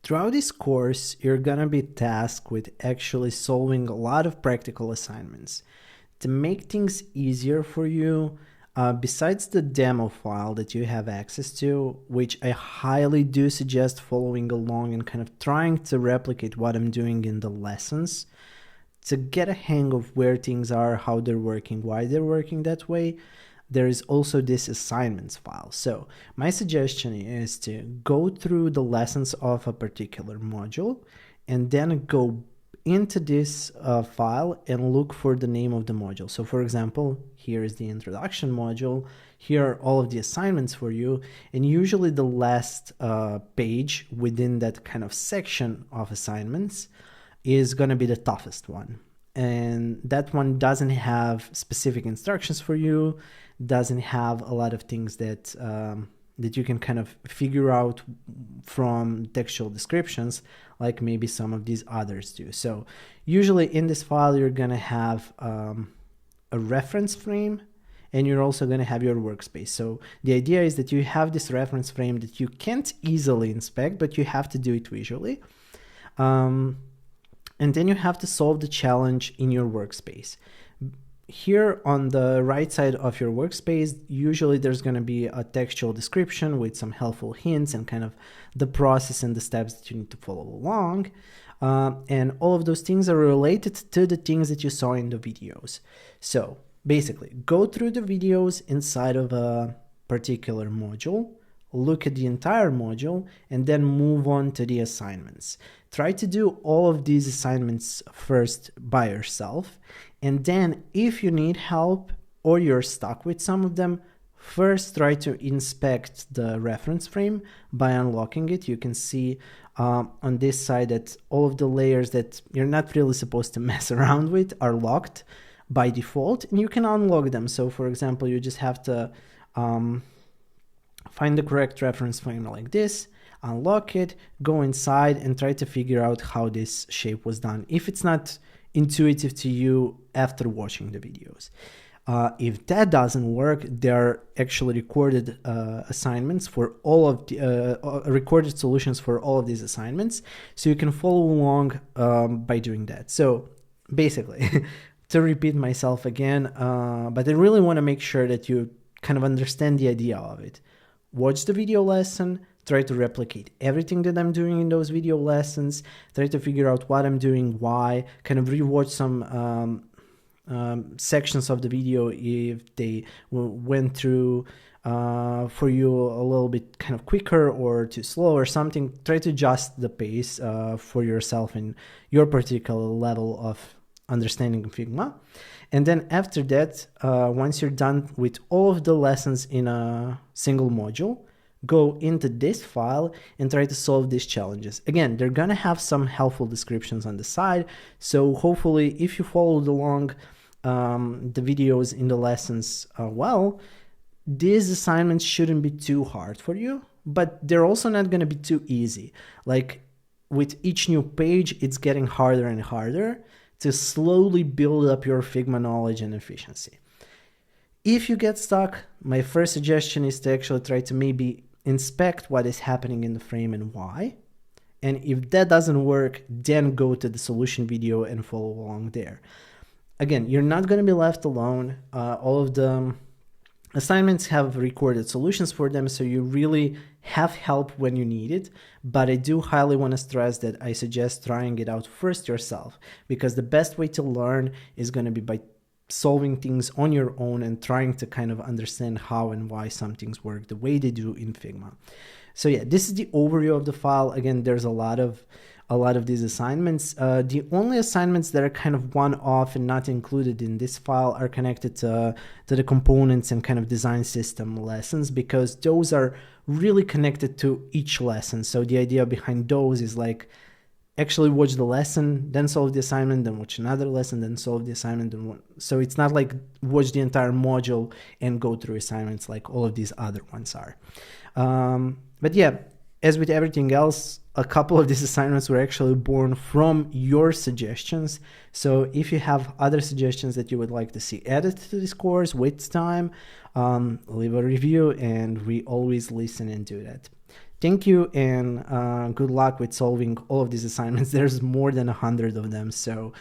Throughout this course, you're gonna be tasked with actually solving a lot of practical assignments. To make things easier for you, besides the demo file that you have access to, which I highly do suggest following along and kind of trying to replicate what I'm doing in the lessons, to get a hang of where things are, how they're working, why they're working that way, there is also this assignments file. So my suggestion is to go through the lessons of a particular module and then go into this file and look for the name of the module. So for example, here is the introduction module. Here are all of the assignments for you. And usually the last page within that kind of section of assignments is going to be the toughest one. And that one doesn't have specific instructions for you, doesn't have a lot of things that that you can kind of figure out from textual descriptions like maybe some of these others do. So usually in this file, you're going to have a reference frame, and you're also going to have your workspace. So the idea is that you have this reference frame that you can't easily inspect, but you have to do it visually. And then you have to solve the challenge in your workspace. Here on the right side of your workspace, usually there's going to be a textual description with some helpful hints and kind of the process and the steps that you need to follow along. And all of those things are related to the things that you saw in the videos. So basically, go through the videos inside of a particular module, look at the entire module, and then move on to the assignments. Try to do all of these assignments first by yourself. And then if you need help or you're stuck with some of them, first try to inspect the reference frame by unlocking it. You can see on this side that all of the layers that you're not really supposed to mess around with are locked by default, and you can unlock them. So for example, you just have to find the correct reference frame like this, unlock it, go inside and try to figure out how this shape was done, if it's not intuitive to you after watching the videos. If that doesn't work, there are actually recorded assignments for all of the recorded solutions for all of these assignments, so you can follow along by doing that. So basically, to repeat myself again, but I really want to make sure that you kind of understand the idea of it. Watch the video lesson, try to replicate everything that I'm doing in those video lessons, try to figure out what I'm doing, why, kind of rewatch some sections of the video if they went through for you a little bit kind of quicker or too slow or something. Try to adjust the pace for yourself and your particular level of understanding Figma. And then after that, once you're done with all of the lessons in a single module, go into this file and try to solve these challenges. Again, they're gonna have some helpful descriptions on the side. So hopefully if you followed along the videos in the lessons well, these assignments shouldn't be too hard for you, but they're also not gonna be too easy. Like with each new page, it's getting harder and harder to slowly build up your Figma knowledge and efficiency. If you get stuck, my first suggestion is to actually try to maybe inspect what is happening in the frame and why. And if that doesn't work, then go to the solution video and follow along there. Again, you're not going to be left alone. All of the assignments have recorded solutions for them, so you really have help when you need it. But I do highly want to stress that I suggest trying it out first yourself, because the best way to learn is going to be by solving things on your own and trying to kind of understand how and why some things work the way they do in Figma. So yeah, this is the overview of the file. Again, there's a lot of these assignments. The only assignments that are kind of one-off and not included in this file are connected to the components and kind of design system lessons, because those are really connected to each lesson. So the idea behind those is like, actually watch the lesson, then solve the assignment, then watch another lesson, then solve the assignment. So it's not like watch the entire module and go through assignments like all of these other ones are. But yeah, as with everything else, a couple of these assignments were actually born from your suggestions. So if you have other suggestions that you would like to see added to this course with time, leave a review, and we always listen and do that. Thank you, and good luck with solving all of these assignments. There's more than 100 of them, so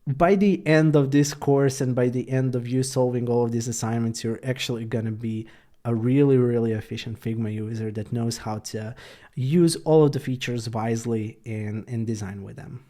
by the end of this course and by the end of you solving all of these assignments, you're actually going to be a really, really efficient Figma user that knows how to use all of the features wisely and design with them.